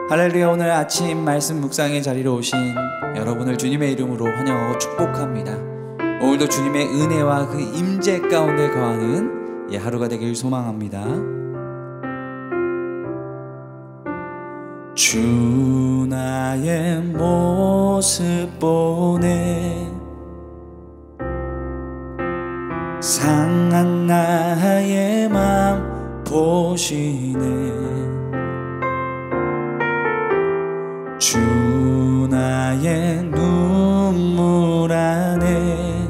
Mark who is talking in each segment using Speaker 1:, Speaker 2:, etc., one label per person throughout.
Speaker 1: 할렐루야. 오늘 아침 말씀 묵상의 자리로 오신 여러분을 주님의 이름으로 환영하고 축복합니다. 오늘도 주님의 은혜와 그 임재 가운데 거하는 하루가 되길 소망합니다. 주 나의 모습 보네, 상한 나의 맘 보시네. 주 나의 눈물 안에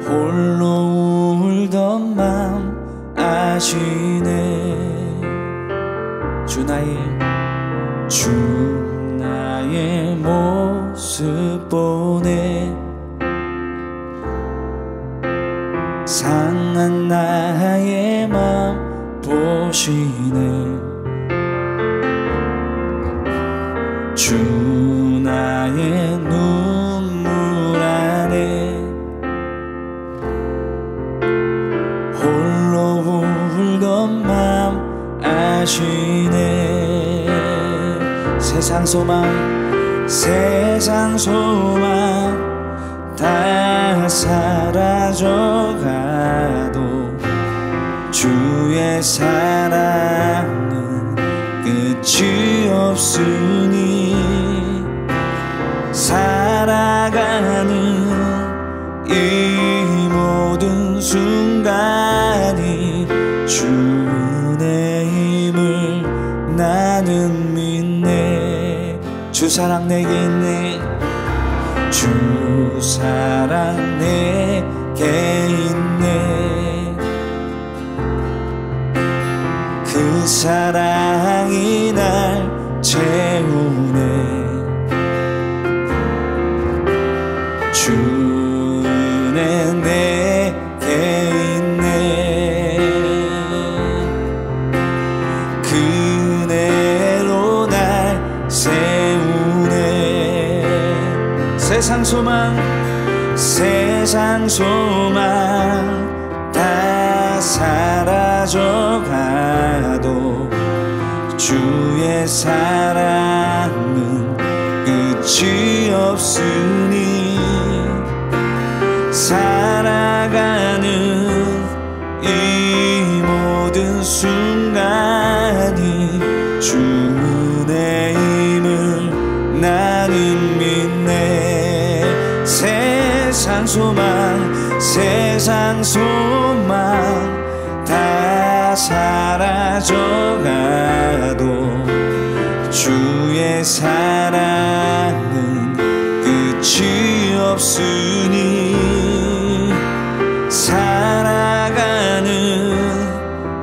Speaker 1: 홀로 울던 맘 아시네. 주 나의 모습 보네, 상한 나의 맘 보시네. 주 나의 눈물 안에 홀로 울던 맘 아시네. 세상 소망 다 사라져가도 주의 사랑은 끝이 없으니 살아가는 이 모든 순간이 주 은혜임을 나는 믿네. 주 사랑 내게 있네. 주 사랑 내게 있네. 그 사랑이 날 채우네. 주 은혜 내게 있네. 그 은혜로 날 세우네. 세상 소망 다 사라져가도 주의 사랑은 끝이 없으니 살아가는 이 모든 순간이 주 은혜임을 나는 믿네. 세상 소망 다 사라져가도 주의 사랑은 끝이 없으니 살아가는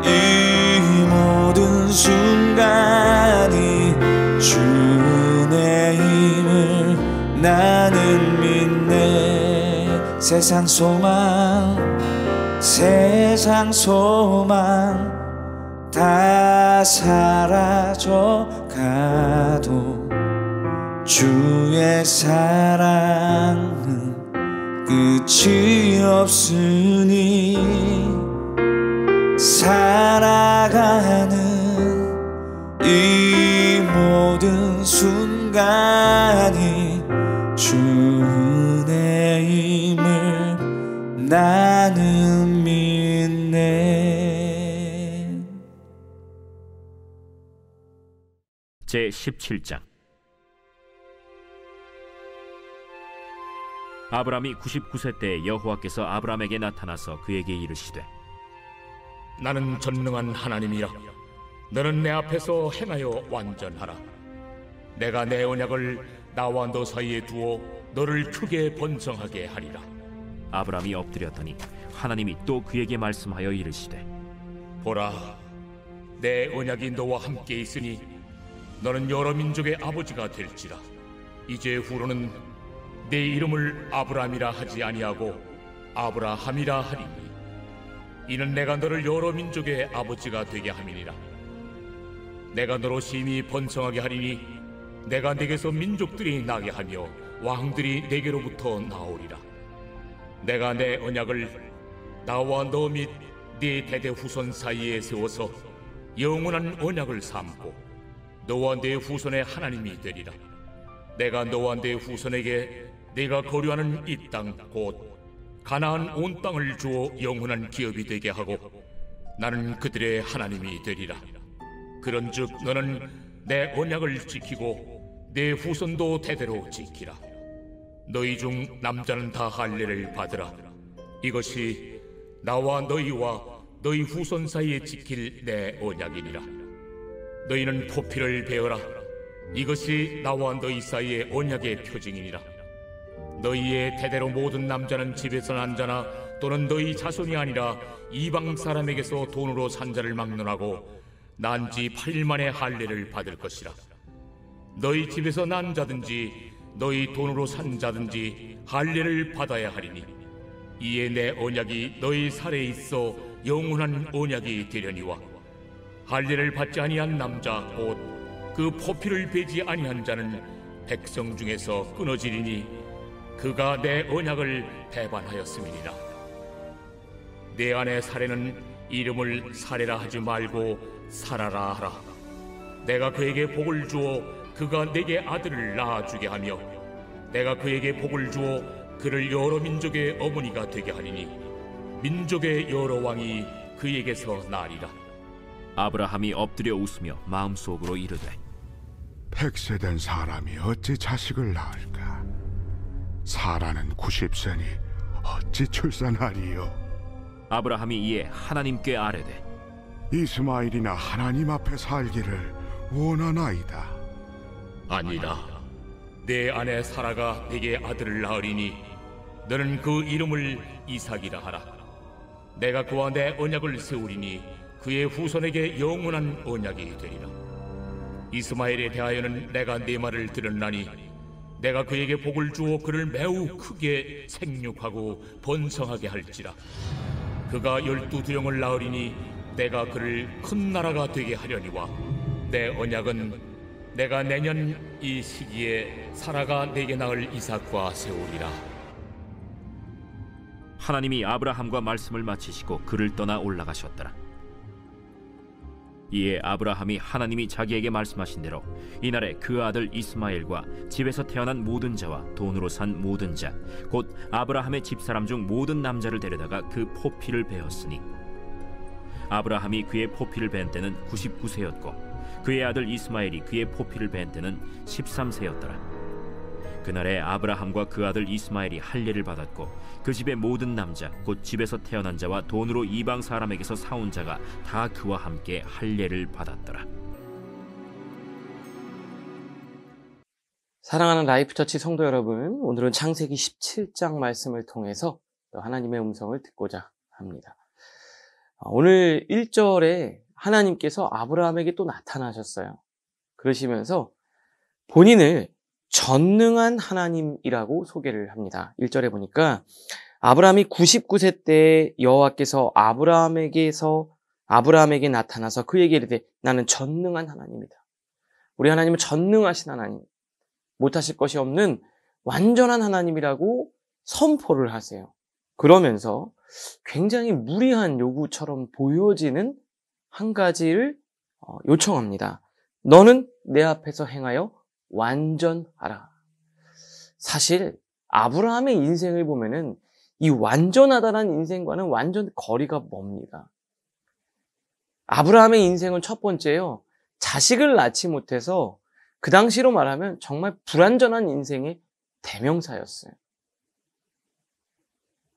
Speaker 1: 이 모든 순간이 주 은혜임을 나는 믿네. 세상 소망 다 사라져가도 주의 사랑은 끝이 없으니 살아가는 이 모든 순간이 주 은혜임을 나는 믿네.
Speaker 2: 제17장. 아브라함이 99세 때 여호와께서 아브라함에게 나타나서 그에게 이르시되,
Speaker 3: 나는 전능한 하나님이라. 너는 내 앞에서 행하여 완전하라. 내가 내 언약을 나와 너 사이에 두어 너를 크게 번성하게 하리라.
Speaker 2: 아브라함이 엎드렸더니 하나님이 또 그에게 말씀하여 이르시되,
Speaker 3: 보라, 내 언약이 너와 함께 있으니 너는 여러 민족의 아버지가 될지라. 이제 후로는 내 이름을 아브라함이라 하지 아니하고 아브라함이라 하리니 이는 내가 너를 여러 민족의 아버지가 되게 함이니라. 내가 너로 심히 번성하게 하리니 내가 네게서 민족들이 나게 하며 왕들이 네게로부터 나오리라. 내가 내 언약을 나와 너 및 네 대대 후손 사이에 세워서 영원한 언약을 삼고 너와 내 후손의 하나님이 되리라. 내가 너와 내 후손에게 내가 거류하는 이 땅 곧 가나안 온 땅을 주어 영원한 기업이 되게 하고 나는 그들의 하나님이 되리라. 그런즉 너는 내 언약을 지키고 내 후손도 대대로 지키라. 너희 중 남자는 다 할례를 받으라. 이것이 나와 너희와 너희 후손 사이에 지킬 내 언약이니라. 너희는 포피를 베어라. 이것이 나와 너희 사이의 언약의 표징이니라. 너희의 대대로 모든 남자는 집에서 난 자나 또는 너희 자손이 아니라 이방 사람에게서 돈으로 산 자를 막론하고 난 지 8일 만에 할례를 받을 것이라. 너희 집에서 난 자든지 너희 돈으로 산 자든지 할례를 받아야 하리니 이에 내 언약이 너희 살에 있어 영원한 언약이 되려니와 할례를 받지 아니한 남자 곧 그 포피를 베지 아니한 자는 백성 중에서 끊어지리니 그가 내 언약을 배반하였음이니라. 내 아내 사례는 이름을 사례라 하지 말고 사라라 하라. 내가 그에게 복을 주어 그가 내게 아들을 낳아주게 하며 내가 그에게 복을 주어 그를 여러 민족의 어머니가 되게 하리니 민족의 여러 왕이 그에게서 나리라.
Speaker 2: 아브라함이 엎드려 웃으며 마음속으로 이르되
Speaker 4: 100세 된 사람이 어찌 자식을 낳을까? 사라는 90세니 어찌 출산하리요?
Speaker 2: 아브라함이 이에 하나님께 아뢰되
Speaker 4: 이스마엘이나 하나님 앞에 살기를 원하나이다.
Speaker 3: 아니라 내 아내 사라가 내게 아들을 낳으리니 너는 그 이름을 이삭이라 하라. 내가 그와 내 언약을 세우리니 그의 후손에게 영원한 언약이 되리라. 이스마엘에 대하여는 내가 네 말을 들었나니 내가 그에게 복을 주어 그를 매우 크게 생육하고 번성하게 할지라. 그가 12두영을 낳으리니 내가 그를 큰 나라가 되게 하려니와 내 언약은 내가 내년 이 시기에 사라가 내게 낳을 이삭과 세우리라.
Speaker 2: 하나님이 아브라함과 말씀을 마치시고 그를 떠나 올라가셨더라. 이에 아브라함이 하나님이 자기에게 말씀하신 대로 이날에 그 아들 이스마엘과 집에서 태어난 모든 자와 돈으로 산 모든 자 곧 아브라함의 집사람 중 모든 남자를 데려다가 그 포피를 베었으니 아브라함이 그의 포피를 벤 때는 99세였고 그의 아들 이스마엘이 그의 포피를 벤 때는 13세였더라. 그날에 아브라함과 그 아들 이스마엘이 할례를 받았고 그 집의 모든 남자 곧 집에서 태어난 자와 돈으로 이방 사람에게서 사온 자가 다 그와 함께 할례를 받았더라.
Speaker 5: 사랑하는 라이프처치 성도 여러분, 오늘은 창세기 17장 말씀을 통해서 하나님의 음성을 듣고자 합니다. 오늘 1절에 하나님께서 아브라함에게 또 나타나셨어요. 그러시면서 본인을 전능한 하나님이라고 소개를 합니다. 1절에 보니까 아브라함이 99세 때 여호와께서 아브라함에게 나타나서 그에게 이르되 나는 전능한 하나님이다. 우리 하나님은 전능하신 하나님, 못하실 것이 없는 완전한 하나님이라고 선포를 하세요. 그러면서 굉장히 무리한 요구처럼 보여지는 한 가지를 요청합니다. 너는 내 앞에서 행하여 완전하라. 사실 아브라함의 인생을 보면은 이 완전하다라는 인생과는 완전 거리가 멉니다. 아브라함의 인생은 첫 번째요, 자식을 낳지 못해서 그 당시로 말하면 정말 불완전한 인생의 대명사였어요.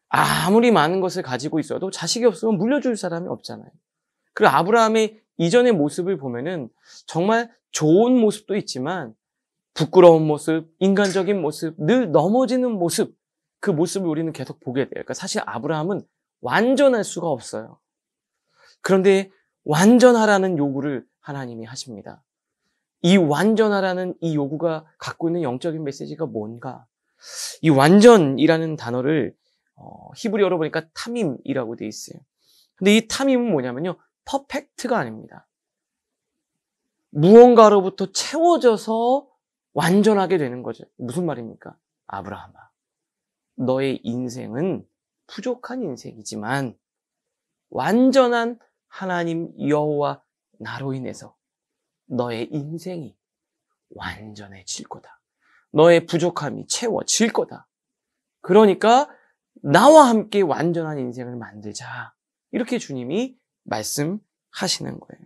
Speaker 5: 아무리 많은 것을 가지고 있어도 자식이 없으면 물려줄 사람이 없잖아요. 그리고 아브라함의 이전의 모습을 보면은 정말 좋은 모습도 있지만 부끄러운 모습, 인간적인 모습, 늘 넘어지는 모습, 그 모습을 우리는 계속 보게 돼요. 그러니까 사실 아브라함은 완전할 수가 없어요. 그런데 완전하라는 요구를 하나님이 하십니다. 이 완전하라는 이 요구가 갖고 있는 영적인 메시지가 뭔가? 이 완전이라는 단어를 히브리어로 보니까 타밈이라고 돼 있어요. 근데 이 타밈은 뭐냐면요, 퍼펙트가 아닙니다. 무언가로부터 채워져서 완전하게 되는 거죠. 무슨 말입니까? 아브라함아, 너의 인생은 부족한 인생이지만 완전한 하나님 여호와 나로 인해서 너의 인생이 완전해질 거다. 너의 부족함이 채워질 거다. 그러니까 나와 함께 완전한 인생을 만들자. 이렇게 주님이 말씀하시는 거예요.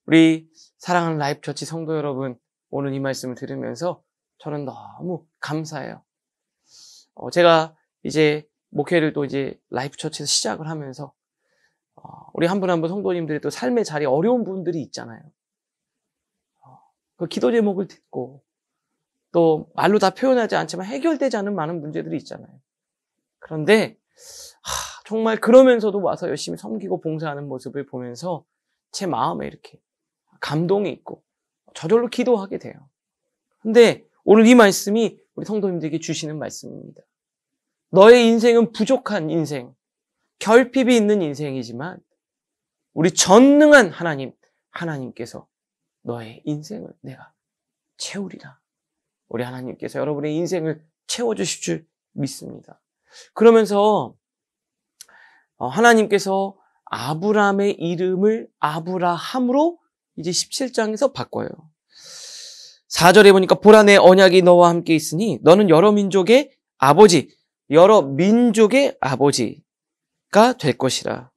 Speaker 5: 우리 사랑하는 라이프처치 성도 여러분, 오늘 이 말씀을 들으면서 저는 너무 감사해요. 제가 이제 목회를 또 이제 라이프처치에서 시작을 하면서 우리 한 분 한 분 성도님들의 또 삶의 자리에 어려운 분들이 있잖아요. 그 기도 제목을 듣고 또 말로 다 표현하지 않지만 해결되지 않은 많은 문제들이 있잖아요. 그런데 정말 그러면서도 와서 열심히 섬기고 봉사하는 모습을 보면서 제 마음에 이렇게 감동이 있고 저절로 기도하게 돼요. 근데 오늘 이 말씀이 우리 성도님들에게 주시는 말씀입니다. 너의 인생은 부족한 인생, 결핍이 있는 인생이지만 우리 전능한 하나님께서 너의 인생을 내가 채우리라. 우리 하나님께서 여러분의 인생을 채워주실 줄 믿습니다. 그러면서 하나님께서 아브라함의 이름을 아브라함으로 이제 17장에서 바꿔요. 4절에 보니까 보라 내 언약이 너와 함께 있으니 너는 여러 민족의 아버지가 될 것이라.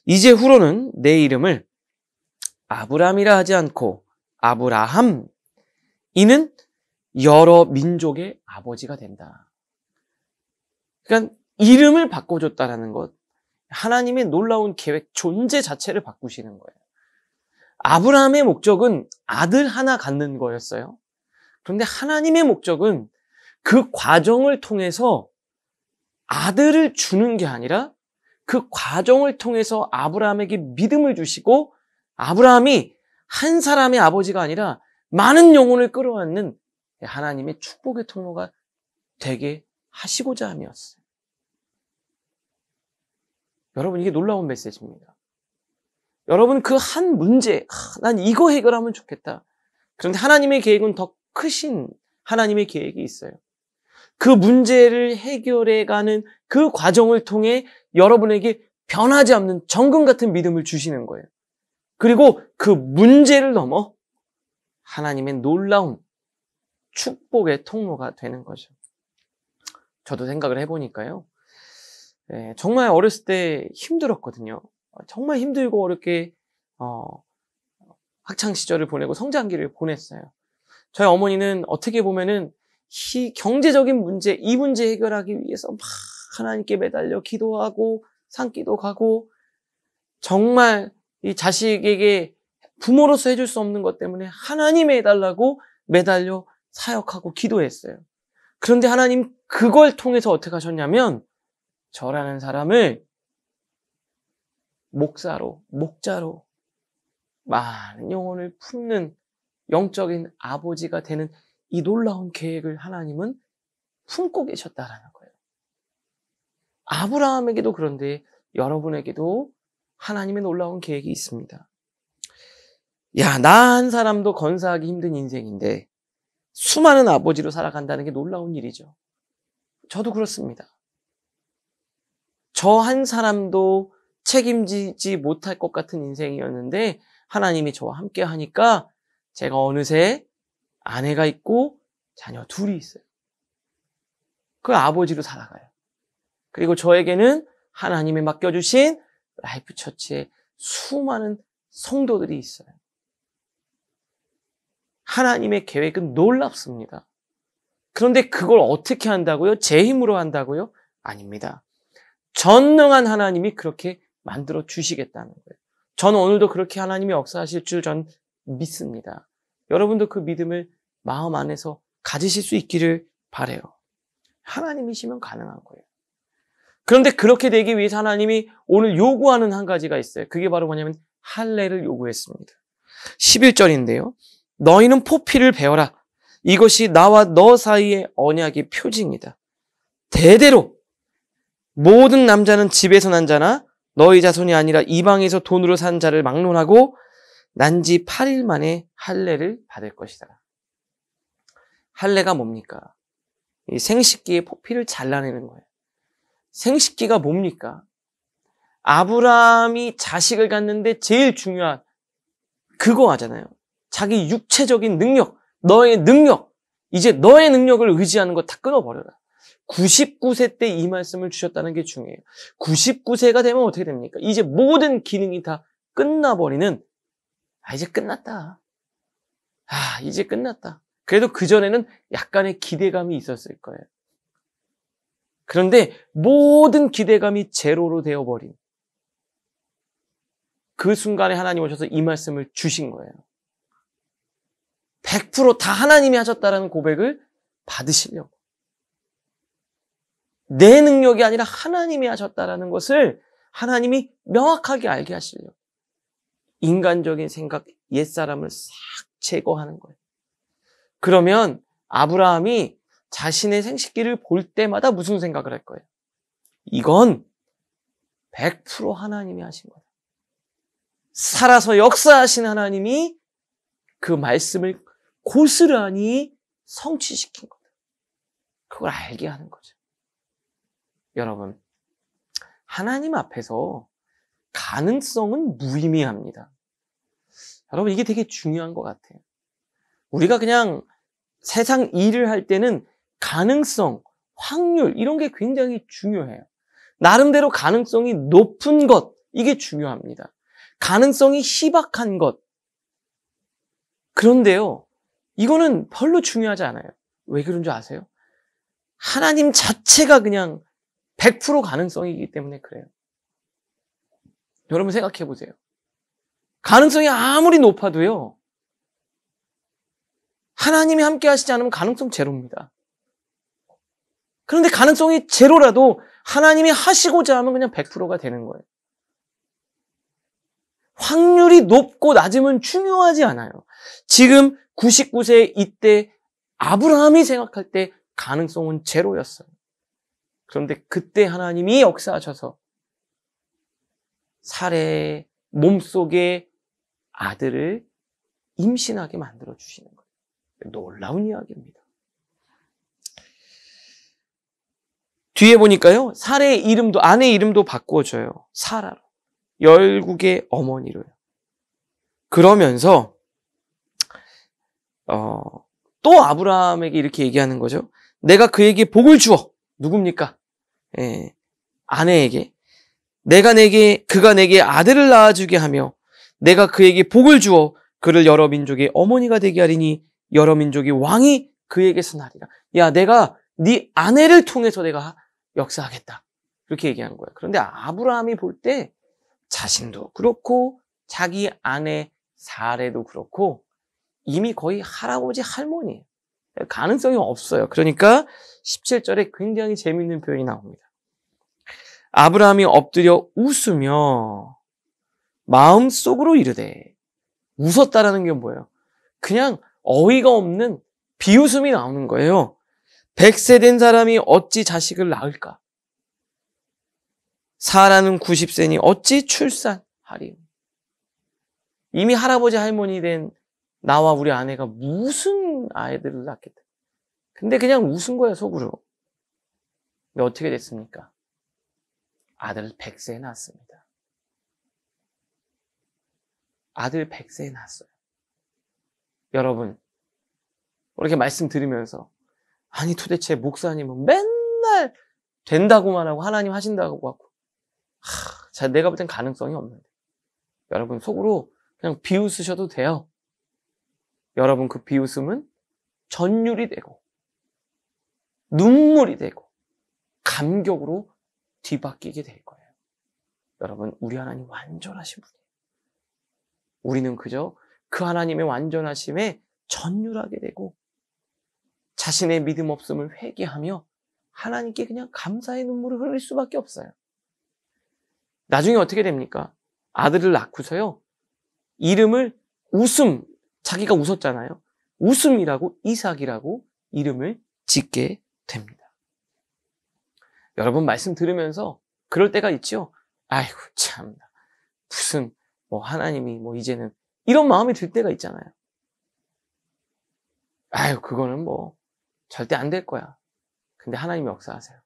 Speaker 5: 이제 후로는 내 이름을 아브라함이라 하지 않고 아브라함, 이는 여러 민족의 아버지가 된다. 그러니까 이름을 바꿔줬다라는 것, 하나님의 놀라운 계획, 존재 자체를 바꾸시는 거예요. 아브라함의 목적은 아들 하나 갖는 거였어요. 그런데 하나님의 목적은 그 과정을 통해서 아들을 주는 게 아니라 그 과정을 통해서 아브라함에게 믿음을 주시고 아브라함이 한 사람의 아버지가 아니라 많은 영혼을 끌어안는 하나님의 축복의 통로가 되게 하시고자 함이었어요. 여러분, 이게 놀라운 메시지입니다. 여러분, 그 한 문제, 난 이거 해결하면 좋겠다. 그런데 하나님의 계획은 더 크신 하나님의 계획이 있어요. 그 문제를 해결해가는 그 과정을 통해 여러분에게 변하지 않는 정금 같은 믿음을 주시는 거예요. 그리고 그 문제를 넘어 하나님의 놀라운 축복의 통로가 되는 거죠. 저도 생각을 해보니까요. 정말 어렸을 때 힘들었거든요. 정말 힘들고 어렵게 학창 시절을 보내고 성장기를 보냈어요. 저희 어머니는 어떻게 보면은 이 경제적인 문제, 이 문제 해결하기 위해서 막 하나님께 매달려 기도하고 산기도 가고 정말 이 자식에게 부모로서 해줄 수 없는 것 때문에 하나님에 해달라고 매달려 사역하고 기도했어요. 그런데 하나님 그걸 통해서 어떻게 하셨냐면 저라는 사람을 목자로 많은 영혼을 품는 영적인 아버지가 되는 이 놀라운 계획을 하나님은 품고 계셨다라는 거예요. 아브라함에게도 그런데 여러분에게도 하나님의 놀라운 계획이 있습니다. 야, 나 한 사람도 건사하기 힘든 인생인데 수많은 아버지로 살아간다는 게 놀라운 일이죠. 저도 그렇습니다. 저 한 사람도 책임지지 못할 것 같은 인생이었는데 하나님이 저와 함께 하니까 제가 어느새 아내가 있고 자녀 둘이 있어요. 그 아버지로 살아가요. 그리고 저에게는 하나님이 맡겨주신 라이프처치의 수많은 성도들이 있어요. 하나님의 계획은 놀랍습니다. 그런데 그걸 어떻게 한다고요? 제 힘으로 한다고요? 아닙니다. 전능한 하나님이 그렇게 만들어 주시겠다는 거예요. 저는 오늘도 그렇게 하나님이 역사하실 줄 전 믿습니다. 여러분도 그 믿음을 마음 안에서 가지실 수 있기를 바라요. 하나님이시면 가능한 거예요. 그런데 그렇게 되기 위해서 하나님이 오늘 요구하는 한 가지가 있어요. 그게 바로 뭐냐면 할례를 요구했습니다. 11절인데요. 너희는 포피를 베어라. 이것이 나와 너 사이의 언약의 표징이다. 대대로 모든 남자는 집에서 난 자나 너희 자손이 아니라 이방에서 돈으로 산 자를 막론하고 난 지 8일 만에 할례를 받을 것이다. 할례가 뭡니까? 이 생식기의 포피를 잘라내는 거예요. 생식기가 뭡니까? 아브라함이 자식을 갖는데 제일 중요한 그거 하잖아요. 자기 육체적인 능력, 너의 능력, 이제 너의 능력을 의지하는 거 다 끊어버려라. 99세 때 이 말씀을 주셨다는 게 중요해요. 99세가 되면 어떻게 됩니까? 이제 모든 기능이 다 끝나버리는, 이제 끝났다. 이제 끝났다. 그래도 그전에는 약간의 기대감이 있었을 거예요. 그런데 모든 기대감이 제로로 되어버린 그 순간에 하나님 오셔서 이 말씀을 주신 거예요. 100% 다 하나님이 하셨다라는 고백을 받으시려고. 내 능력이 아니라 하나님이 하셨다라는 것을 하나님이 명확하게 알게 하시려고. 인간적인 생각, 옛사람을 싹 제거하는 거예요. 그러면 아브라함이 자신의 생식기를 볼 때마다 무슨 생각을 할 거예요? 이건 100% 하나님이 하신 거예요. 살아서 역사하신 하나님이 그 말씀을 고스란히 성취시킨 거예요. 그걸 알게 하는 거죠. 여러분, 하나님 앞에서 가능성은 무의미합니다. 여러분, 이게 되게 중요한 것 같아요. 우리가 그냥 세상 일을 할 때는 가능성, 확률 이런 게 굉장히 중요해요. 나름대로 가능성이 높은 것, 이게 중요합니다. 가능성이 희박한 것. 그런데요, 이거는 별로 중요하지 않아요. 왜 그런 줄 아세요? 하나님 자체가 그냥 100% 가능성이기 때문에 그래요. 여러분 생각해 보세요. 가능성이 아무리 높아도요, 하나님이 함께 하시지 않으면 가능성 제로입니다. 그런데 가능성이 제로라도 하나님이 하시고자 하면 그냥 100%가 되는 거예요. 확률이 높고 낮으면 중요하지 않아요. 지금 99세 이때 아브라함이 생각할 때 가능성은 제로였어요. 그런데 그때 하나님이 역사하셔서 사레의 몸속에 아들을 임신하게 만들어 주시는 거예요. 놀라운 이야기입니다. 뒤에 보니까요, 사레의 이름도, 아내의 이름도 바꿔줘요. 사라로. 열국의 어머니로요. 그러면서 또 아브라함에게 이렇게 얘기하는 거죠. 내가 그에게 복을 주어. 누굽니까? 아내에게. 그가 내게 아들을 낳아주게 하며 내가 그에게 복을 주어 그를 여러 민족의 어머니가 되게 하리니 여러 민족의 왕이 그에게서 나리라. 야, 내가 네 아내를 통해서 내가 역사하겠다. 그렇게 얘기하는 거예요. 그런데 아브라함이 볼 때 자신도 그렇고 자기 아내 사레도 그렇고 이미 거의 할아버지 할머니예요. 가능성이 없어요. 그러니까 17절에 굉장히 재미있는 표현이 나옵니다. 아브라함이 엎드려 웃으며 마음속으로 이르되, 웃었다라는 게 뭐예요? 그냥 어이가 없는 비웃음이 나오는 거예요. 100세 된 사람이 어찌 자식을 낳을까? 사라는 90세니 어찌 출산하리요? 이미 할아버지 할머니 된 나와 우리 아내가 무슨 아이들을 낳겠다. 근데 그냥 웃은 거예요, 속으로. 근데 어떻게 됐습니까? 아들 100세에 낳았습니다. 아들 100세에 낳았어요. 여러분, 이렇게 말씀 들으면서 아니 도대체 목사님은 맨날 된다고만 하고 하나님 하신다고 하고 내가 볼 땐 가능성이 없는데. 여러분 속으로 그냥 비웃으셔도 돼요. 여러분 그 비웃음은 전율이 되고 눈물이 되고 감격으로 뒤바뀌게 될 거예요. 여러분, 우리 하나님 완전하신 분이에요. 우리는 그저 그 하나님의 완전하심에 전율하게 되고 자신의 믿음 없음을 회개하며 하나님께 그냥 감사의 눈물을 흘릴 수밖에 없어요. 나중에 어떻게 됩니까? 아들을 낳고서요, 이름을 웃음, 자기가 웃었잖아요. 웃음이라고, 이삭이라고 이름을 짓게 됩니다. 여러분 말씀 들으면서 그럴 때가 있죠. 아이고 참나, 무슨 하나님이 이제는 이런 마음이 들 때가 있잖아요. 아유, 그거는 절대 안 될 거야. 근데 하나님이 역사하세요.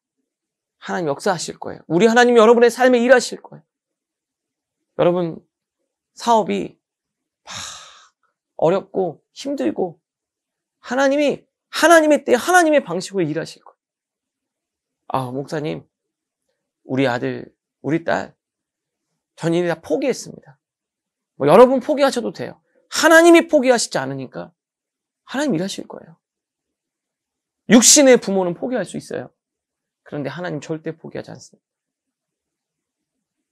Speaker 5: 하나님 역사하실 거예요. 우리 하나님이 여러분의 삶에 일하실 거예요. 여러분, 사업이 어렵고 힘들고 하나님이 하나님의 때 하나님의 방식으로 일하실 거예요. 아, 목사님, 우리 아들, 우리 딸 전인이 다 포기했습니다. 뭐 여러분 포기하셔도 돼요. 하나님이 포기하시지 않으니까 하나님 일하실 거예요. 육신의 부모는 포기할 수 있어요. 그런데 하나님 절대 포기하지 않습니다.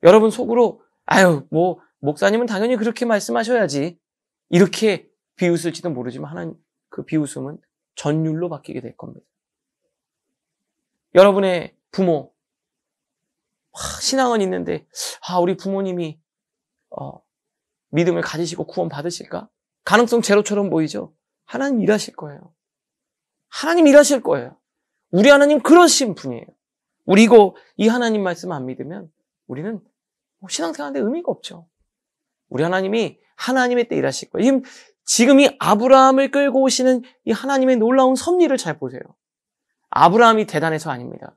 Speaker 5: 여러분 속으로 아유, 뭐 목사님은 당연히 그렇게 말씀하셔야지 이렇게 비웃을지도 모르지만 하나님 그 비웃음은 전율로 바뀌게 될 겁니다. 여러분의 부모 신앙은 있는데 우리 부모님이 믿음을 가지시고 구원 받으실까? 가능성 제로처럼 보이죠? 하나님 일하실 거예요. 하나님 일하실 거예요. 우리 하나님 그러신 분이에요. 우리 이 하나님 말씀 안 믿으면 우리는 신앙생활하는데 의미가 없죠. 우리 하나님이 하나님의 때 일하실 거예요. 지금 이 아브라함을 끌고 오시는 이 하나님의 놀라운 섭리를 잘 보세요. 아브라함이 대단해서 아닙니다.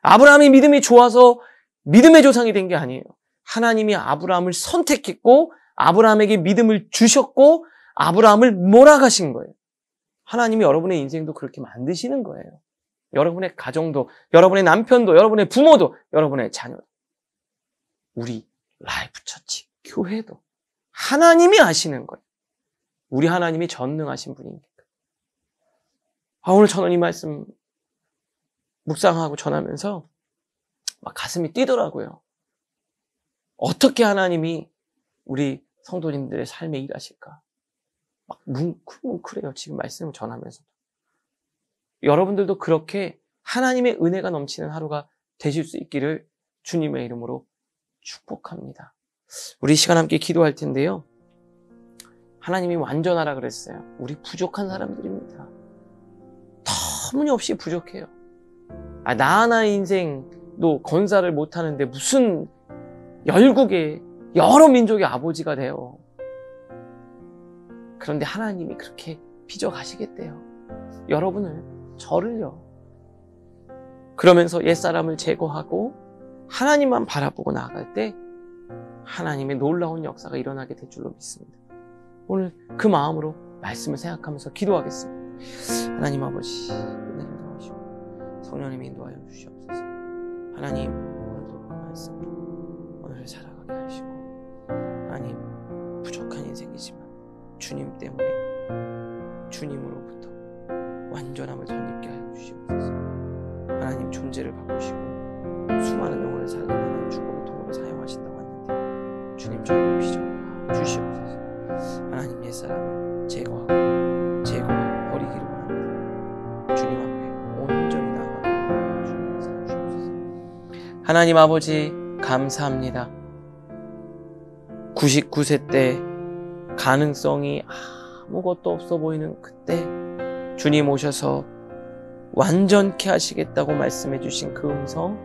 Speaker 5: 아브라함이 믿음이 좋아서 믿음의 조상이 된 게 아니에요. 하나님이 아브라함을 선택했고 아브라함에게 믿음을 주셨고 아브라함을 몰아가신 거예요. 하나님이 여러분의 인생도 그렇게 만드시는 거예요. 여러분의 가정도, 여러분의 남편도, 여러분의 부모도, 여러분의 자녀도. 우리 라이프 처치, 교회도 하나님이 하시는 거예요. 우리 하나님이 전능하신 분이니까. 오늘 저는 이 말씀 묵상하고 전하면서 막 가슴이 뛰더라고요. 어떻게 하나님이 우리 성도님들의 삶에 일하실까? 막 뭉클해요. 지금 말씀을 전하면서도. 여러분들도 그렇게 하나님의 은혜가 넘치는 하루가 되실 수 있기를 주님의 이름으로 축복합니다. 우리 시간 함께 기도할 텐데요. 하나님이 완전하라 그랬어요. 우리 부족한 사람들입니다. 터무니없이 부족해요. 나 하나의 인생도 건사를 못하는데 무슨 열국의 여러 민족의 아버지가 돼요. 그런데 하나님이 그렇게 빚어가시겠대요. 여러분을, 저를요. 그러면서 옛사람을 제거하고 하나님만 바라보고 나아갈 때 하나님의 놀라운 역사가 일어나게 될 줄로 믿습니다. 오늘 그 마음으로 말씀을 생각하면서 기도하겠습니다. 하나님 아버지, 은혜를 더하시고 성령님이 인도하여 주시옵소서. 하나님, 오늘도 그 말씀으로 오늘을 살아가게 하시고 하나님, 부족한 인생이지만 주님 때문에 주님으로부터 완전함을 덧입게 하여 주시옵소서. 하나님 존재를 바꾸시고 수많은 영혼을 살리는 하나님 축복의 통로로 사용하신다고 하는데 주님 저희를 빚어 주시옵소서. 하나님 옛사람을 제거하고 버리기를 원합니다. 주님 앞에 온전히 나아가기를 주님 역사해 주시옵소서. 하나님 아버지 감사합니다. 99세 때 가능성이 아무것도 없어 보이는 그때 주님 오셔서 완전케 하시겠다고 말씀해 주신 그 음성,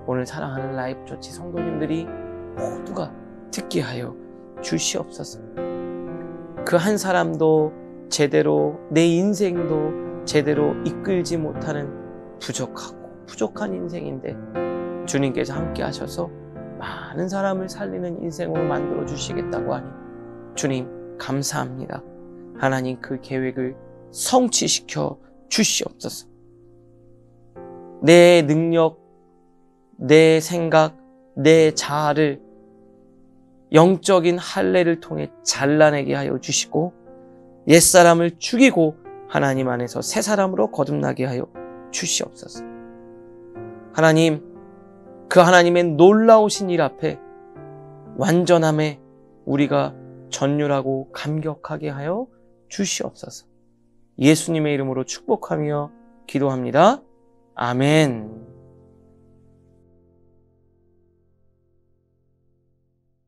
Speaker 5: 오늘 사랑하는 라이프 처치 성도님들이 모두가 듣게 하여 주시옵소서. 그 한 사람도 제대로, 내 인생도 제대로 이끌지 못하는 부족한 인생인데 주님께서 함께 하셔서 많은 사람을 살리는 인생으로 만들어 주시겠다고 하니 주님 감사합니다. 하나님 그 계획을 성취시켜 주시옵소서. 내 능력, 내 생각, 내 자아를 영적인 할례를 통해 잘라내게 하여 주시고 옛사람을 죽이고 하나님 안에서 새 사람으로 거듭나게 하여 주시옵소서. 하나님, 그 하나님의 놀라우신 일 앞에 완전함에 우리가 전율하고 감격하게 하여 주시옵소서. 예수님의 이름으로 축복하며 기도합니다. 아멘.